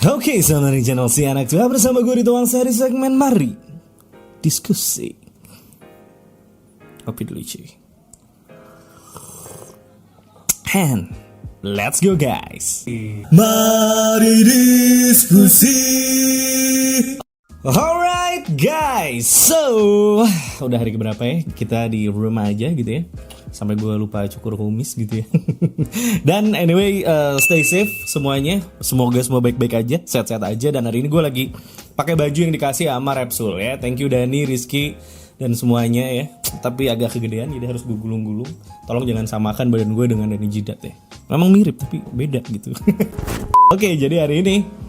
Oke, selamat dari channel Si Anak Tua bersama gue di Tuang Seri segmen Mari Diskusi. Kopi dulu cuy. And let's go guys. Mari diskusi. Alright guys, so udah hari keberapa ya kita di rumah aja gitu ya. Sampai gue lupa cukur kumis gitu ya. Dan anyway, stay safe semuanya. Semoga semua baik-baik aja, sehat-sehat aja. Dan hari ini gue lagi pakai baju yang dikasih sama Repsul ya. Thank you Dani, Rizky, dan semuanya ya. Tapi agak kegedean jadi harus gue gulung-gulung. Tolong jangan samakan badan gue dengan Dani Jidat ya. Memang mirip tapi beda gitu. Oke, jadi hari ini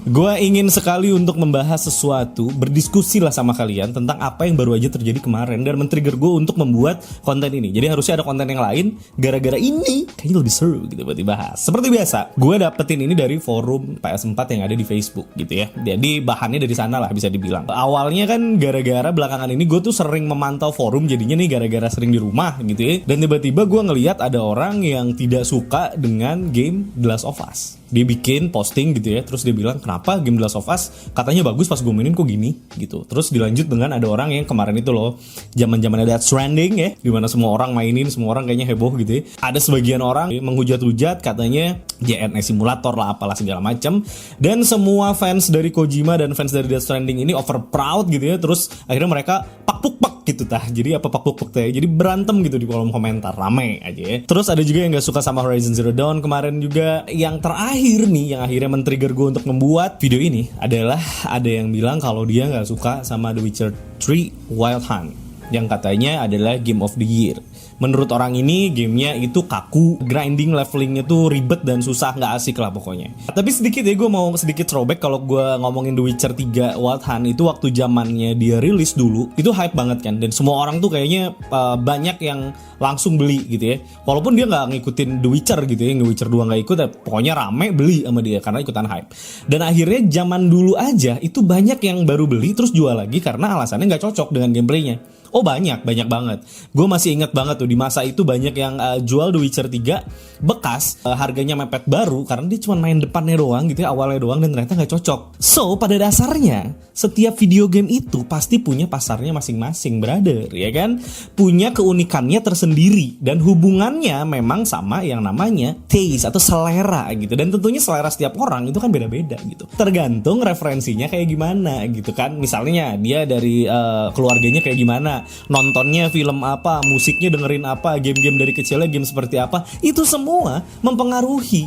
gue ingin sekali untuk membahas sesuatu, berdiskusi lah sama kalian tentang apa yang baru aja terjadi kemarin dan men-trigger gue untuk membuat konten ini. Jadi harusnya ada konten yang lain, gara-gara ini kayaknya lebih seru gitu buat dibahas. Seperti biasa, gue dapetin ini dari forum PS4 yang ada di Facebook gitu ya. Jadi bahannya dari sana lah bisa dibilang. Awalnya kan gara-gara belakangan ini gue tuh sering memantau forum, jadinya nih gara-gara sering di rumah gitu ya. Dan tiba-tiba gue ngeliat ada orang yang tidak suka dengan game The Last of Us. Dia bikin posting gitu ya, terus dia bilang kenapa game The Last of Us katanya bagus pas gue mainin kok gini gitu. Terus dilanjut dengan ada orang yang kemarin itu loh, zaman-zaman ada Death Stranding ya, dimana semua orang mainin, semua orang kayaknya heboh gitu ya. Ada sebagian orang menghujat-hujat katanya JNE simulator lah apalah segala macam. Dan semua fans dari Kojima dan fans dari Death Stranding ini over proud gitu ya. Terus akhirnya mereka pak-puk-pak gitu tah. Jadi apa pak-puk-puk teh? Jadi berantem gitu di kolom komentar, rame aja ya. Terus ada juga yang gak suka sama Horizon Zero Dawn kemarin juga. Yang terakhir nih, yang akhirnya men-trigger gue untuk membuat video ini adalah ada yang bilang kalau dia gak suka sama The Witcher 3 Wild Hunt, yang katanya adalah Game of the Year. Menurut orang ini gamenya itu kaku, grinding levelingnya tuh ribet dan susah, nggak asik lah pokoknya. Tapi sedikit ya, gue mau sedikit throwback kalau gue ngomongin The Witcher 3 Wild Hunt itu waktu zamannya dia rilis dulu, itu hype banget kan. Dan semua orang tuh kayaknya banyak yang langsung beli gitu ya. Walaupun dia nggak ngikutin The Witcher gitu ya, The Witcher 2 nggak ikut, ya, pokoknya rame beli sama dia karena ikutan hype. Dan akhirnya zaman dulu aja itu banyak yang baru beli terus jual lagi karena alasannya nggak cocok dengan gameplaynya. Oh banyak banget. Gue masih inget banget tuh di masa itu banyak yang jual The Witcher 3 bekas, harganya mepet baru karena dia cuma main depannya doang gitu ya, awalnya doang, dan ternyata gak cocok. So pada dasarnya setiap video game itu pasti punya pasarnya masing-masing, brother, ya kan? Punya keunikannya tersendiri dan hubungannya memang sama yang namanya taste atau selera gitu. Dan tentunya selera setiap orang itu kan beda-beda gitu, tergantung referensinya kayak gimana gitu kan. Misalnya dia dari keluarganya kayak gimana, nontonnya film apa, musiknya dengerin apa, game-game dari kecilnya game seperti apa, itu semua mempengaruhi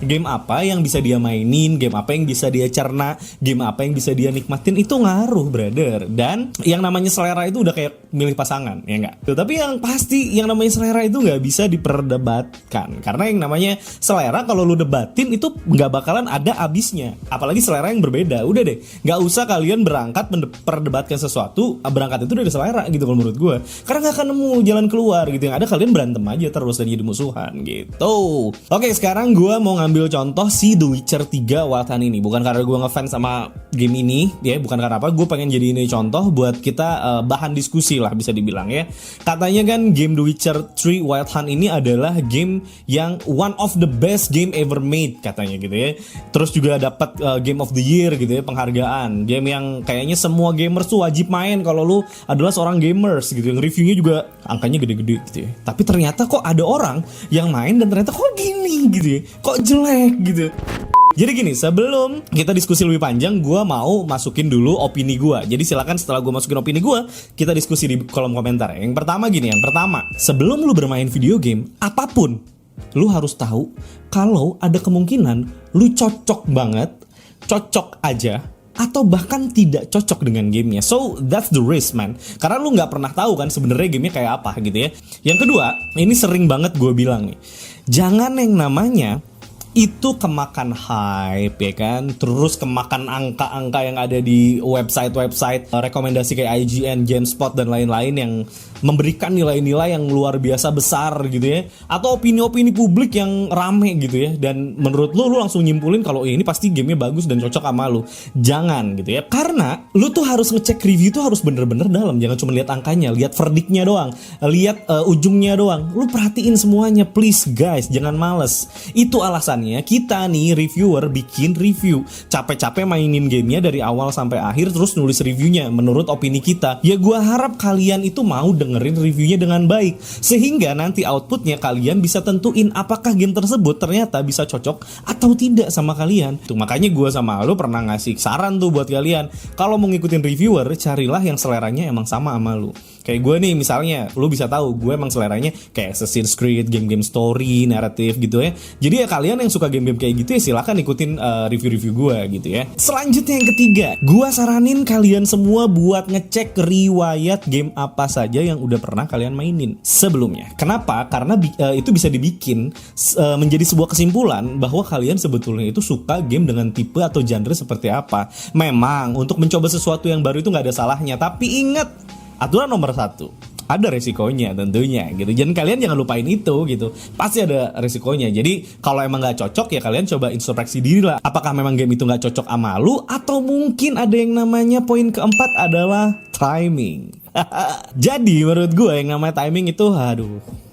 game apa yang bisa dia mainin, game apa yang bisa dia cerna, game apa yang bisa dia nikmatin, itu ngaruh, brother. Dan yang namanya selera itu udah kayak milih pasangan, ya enggak? Tapi yang pasti yang namanya selera itu nggak bisa diperdebatkan, karena yang namanya selera kalau lu debatin itu nggak bakalan ada abisnya. Apalagi selera yang berbeda. Udah deh, nggak usah kalian berangkat memperdebatkan sesuatu, berangkat itu dari selera gitu kalau menurut gue, karena nggak akan nemu jalan keluar gitu. Yang ada kalian berantem aja terus dan jadi musuhan gitu. Oke, sekarang gue mau ambil contoh si The Witcher 3 Wild Hunt ini. Bukan karena gue ngefans sama game ini ya, bukan karena apa, gue pengen jadi ini contoh buat kita bahan diskusi lah bisa dibilang ya. Katanya kan game The Witcher 3 Wild Hunt ini adalah game yang one of the best game ever made katanya gitu ya. Terus juga dapat Game of the Year gitu ya, penghargaan. Game yang kayaknya semua gamers tuh wajib main kalau lu adalah seorang gamers gitu. Yang reviewnya juga angkanya gede-gede gitu ya. Tapi ternyata kok ada orang yang main dan ternyata kok gini gitu ya, kok jelek gitu. Jadi gini, sebelum kita diskusi lebih panjang, gue mau masukin dulu opini gue. Jadi silakan setelah gue masukin opini gue, kita diskusi di kolom komentar. Yang pertama gini, sebelum lu bermain video game apapun, lu harus tahu kalau ada kemungkinan lu cocok banget, cocok aja, atau bahkan tidak cocok dengan gamenya. So that's the risk, man. Karena lu nggak pernah tahu kan sebenarnya gamenya kayak apa gitu ya. Yang kedua, ini sering banget gue bilang nih, jangan yang namanya itu kemakan hype ya kan, terus kemakan angka-angka yang ada di website-website rekomendasi kayak IGN, GameSpot dan lain-lain yang memberikan nilai-nilai yang luar biasa besar gitu ya, atau opini-opini publik yang rame gitu ya, dan menurut lu langsung nyimpulin kalau ini pasti gamenya bagus dan cocok sama lu. Jangan gitu ya, karena lu tuh harus ngecek review tuh harus bener-bener dalam, jangan cuma lihat angkanya, lihat verdiknya doang, lihat ujungnya doang. Lu perhatiin semuanya please guys, jangan males. Itu alasan bilangnya kita nih reviewer bikin review, capek-capek mainin gamenya dari awal sampai akhir terus nulis reviewnya menurut opini kita. Ya gue harap kalian itu mau dengerin reviewnya dengan baik, sehingga nanti outputnya kalian bisa tentuin apakah game tersebut ternyata bisa cocok atau tidak sama kalian. Tuh makanya gue sama lo pernah ngasih saran tuh buat kalian, kalau mau ngikutin reviewer carilah yang seleranya emang sama lu. Kayak gue nih misalnya, lu bisa tahu gue emang seleranya kayak Assassin's Creed, game-game story, naratif gitu ya. Jadi ya kalian yang suka game-game kayak gitu ya silahkan ikutin review-review gue gitu ya. Selanjutnya yang ketiga, gue saranin kalian semua buat ngecek riwayat game apa saja yang udah pernah kalian mainin sebelumnya. Kenapa? Karena itu bisa dibikin menjadi sebuah kesimpulan bahwa kalian sebetulnya itu suka game dengan tipe atau genre seperti apa. Memang untuk mencoba sesuatu yang baru itu nggak ada salahnya, tapi ingat aturan nomor 1, ada resikonya tentunya gitu. Dan kalian jangan lupain itu gitu. Pasti ada resikonya. Jadi kalau emang nggak cocok ya kalian coba introspeksi diri lah. Apakah memang game itu nggak cocok sama lu, atau mungkin ada yang namanya poin keempat adalah timing. Jadi menurut gue yang namanya timing itu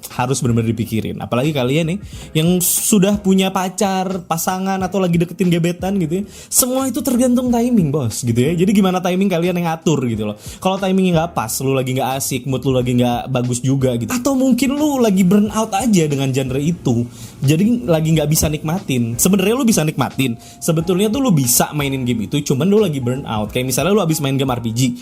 harus benar-benar dipikirin. Apalagi kalian nih yang sudah punya pacar, pasangan, atau lagi deketin gebetan gitu ya. Semua itu tergantung timing bos gitu ya. Jadi gimana timing kalian yang ngatur gitu loh. Kalau timingnya gak pas, lu lagi gak asik, mood lu lagi gak bagus juga gitu, atau mungkin lu lagi burn out aja dengan genre itu, jadi lagi gak bisa nikmatin. Sebenarnya lu bisa nikmatin, sebetulnya tuh lu bisa mainin game itu, cuman lu lagi burn out. Kayak misalnya lu abis main game RPG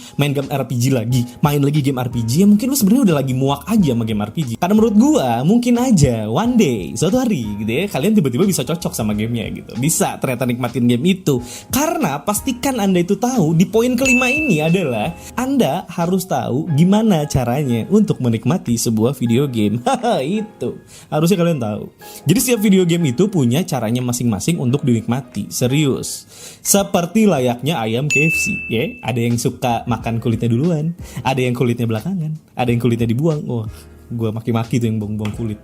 lagi, main lagi game RPG, ya mungkin lu sebenarnya udah lagi muak aja sama game RPG. Karena menurut gua mungkin aja one day, suatu hari gitu ya, kalian tiba-tiba bisa cocok sama gamenya gitu, bisa ternyata nikmatin game itu. Karena pastikan Anda itu tahu, di poin kelima ini adalah Anda harus tahu gimana caranya untuk menikmati sebuah video game. Itu harusnya kalian tahu. Jadi setiap video game itu punya caranya masing-masing untuk dinikmati. Serius, seperti layaknya ayam KFC ya. Ada yang suka makan kulitnya duluan, ada yang kulitnya belakangan, ada yang kulitnya dibuang. Wah, gue maki-maki tuh yang buang-buang kulit.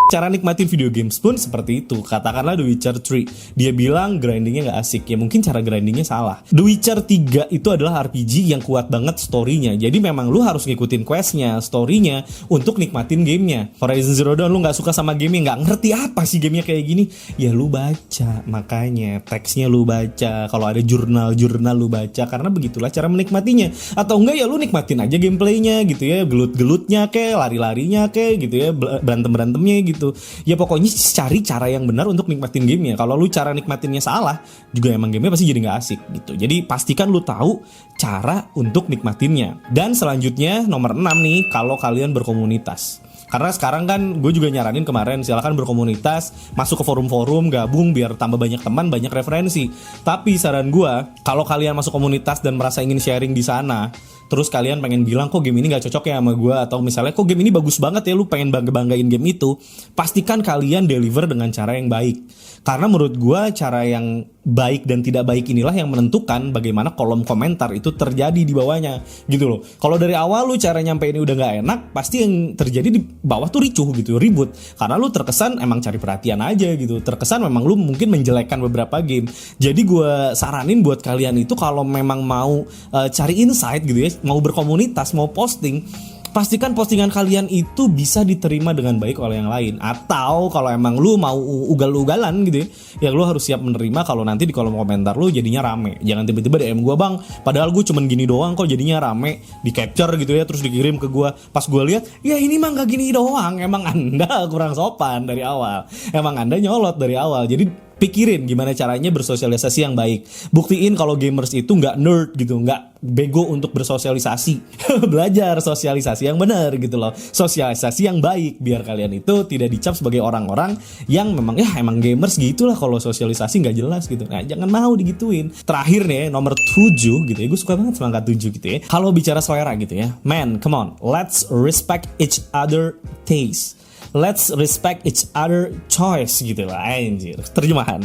Cara nikmatin video games pun seperti itu. Katakanlah The Witcher 3, dia bilang grindingnya gak asik. Ya mungkin cara grindingnya salah. The Witcher 3 itu adalah RPG yang kuat banget story-nya. Jadi memang lu harus ngikutin quest-nya, story-nya untuk nikmatin gamenya. Horizon Zero Dawn lu gak suka sama gamenya, gak ngerti apa sih gamenya kayak gini, ya lu baca, makanya teksnya lu baca. Kalau ada jurnal lu baca, karena begitulah cara menikmatinya. Atau enggak ya lu nikmatin aja gameplaynya gitu ya, gelut-gelutnya kek, lari-larinya kek gitu ya, berantem-berantemnya gitu. Ya pokoknya cari cara yang benar untuk nikmatin gamenya. Kalau lu cara nikmatinnya salah, juga emang gamenya pasti jadi gak asik gitu. Jadi pastikan lu tahu cara untuk nikmatinnya. Dan selanjutnya nomor 6 nih, kalau kalian berkomunitas. Karena sekarang kan gue juga nyaranin kemarin, silakan berkomunitas, masuk ke forum-forum, gabung biar tambah banyak teman, banyak referensi. Tapi saran gue, kalau kalian masuk komunitas dan merasa ingin sharing di sana, terus kalian pengen bilang kok game ini gak cocok ya sama gue, atau misalnya kok game ini bagus banget ya, lu pengen bangga-banggain game itu, pastikan kalian deliver dengan cara yang baik. Karena menurut gue cara yang baik dan tidak baik inilah yang menentukan bagaimana kolom komentar itu terjadi di bawahnya gitu loh. Kalau dari awal lu cara nyampeinnya udah gak enak, pasti yang terjadi di bawah tuh ricuh gitu, ribut. Karena lu terkesan emang cari perhatian aja gitu, terkesan memang lu mungkin menjelekkan beberapa game. Jadi gue saranin buat kalian itu kalau memang mau cari insight gitu ya, mau berkomunitas, mau posting, pastikan postingan kalian itu bisa diterima dengan baik oleh yang lain. Atau kalau emang lu mau ugal-ugalan gitu ya lu harus siap menerima kalau nanti di kolom komentar lu jadinya rame. Jangan tiba-tiba DM gue, bang, padahal gue cuman gini doang kok jadinya rame, di capture gitu ya, terus dikirim ke gue. Pas gue lihat, ya ini mah gak gini doang. Emang Anda kurang sopan dari awal, emang Anda nyolot dari awal. Jadi pikirin gimana caranya bersosialisasi yang baik. Buktiin kalau gamers itu nggak nerd gitu, nggak bego untuk bersosialisasi. Belajar sosialisasi yang benar gitu loh, sosialisasi yang baik, biar kalian itu tidak dicap sebagai orang-orang yang memang emang gamers gitulah kalau sosialisasi nggak jelas gitu. Nah jangan mau digituin. Terakhir nih nomor 7 gitu ya, gue suka banget sama angka 7 gitu ya. Kalau bicara selera gitu ya, man, come on, let's respect each other taste. Let's respect each other choice gitu lah, anjir, terjemahan.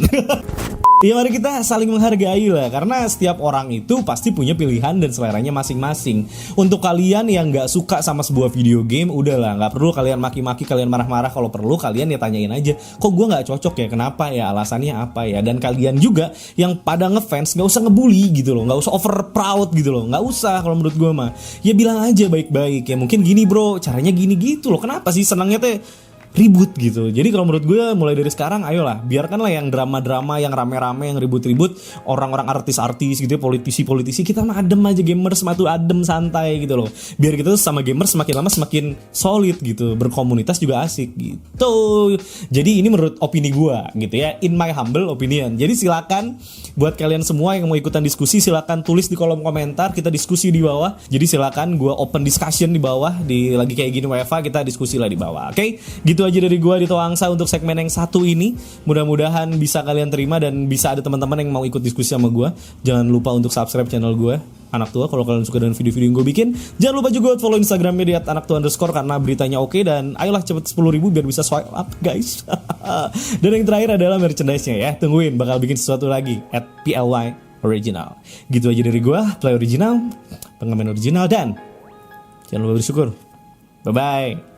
Ya mari kita saling menghargai lah, karena setiap orang itu pasti punya pilihan dan seleranya masing-masing. Untuk kalian yang gak suka sama sebuah video game, udahlah, gak perlu kalian maki-maki, kalian marah-marah. Kalau perlu kalian ya tanyain aja, kok gue gak cocok ya, kenapa ya, alasannya apa ya. Dan kalian juga yang pada ngefans gak usah ngebully gitu loh, gak usah over proud gitu loh, gak usah. Kalau menurut gue mah ya bilang aja baik-baik, ya mungkin gini bro, caranya gini gitu loh. Kenapa sih senangnya teh ribut gitu. Jadi kalau menurut gue mulai dari sekarang ayolah biarkanlah yang drama-drama, yang rame-rame, yang ribut-ribut, orang-orang artis-artis gitu ya, politisi-politisi, kita mah adem aja, gamers mah tuh adem santai gitu loh. Biar kita tuh sama gamers semakin lama semakin solid gitu, berkomunitas juga asik gitu. Jadi ini menurut opini gue gitu ya, in my humble opinion. Jadi silakan buat kalian semua yang mau ikutan diskusi, silakan tulis di kolom komentar, kita diskusi di bawah. Jadi silakan gue open discussion di bawah, di lagi kayak gini WFA kita diskusi lah di bawah. Oke? Gitu aja dari gue Dito Wangsa untuk segmen yang satu ini. Mudah-mudahan bisa kalian terima dan bisa ada teman-teman yang mau ikut diskusi sama gue. Jangan lupa untuk subscribe channel gue Anak Tua kalau kalian suka dengan video-video yang gue bikin. Jangan lupa juga follow Instagramnya di @anaktua_ karena beritanya oke. Dan ayolah cepet 10.000 biar bisa swipe up guys. Dan yang terakhir adalah merchandise-nya ya. Tungguin bakal bikin sesuatu lagi @PLY Original. Gitu aja dari gue, Play Original, pengamen original, dan jangan lupa bersyukur. Bye-bye.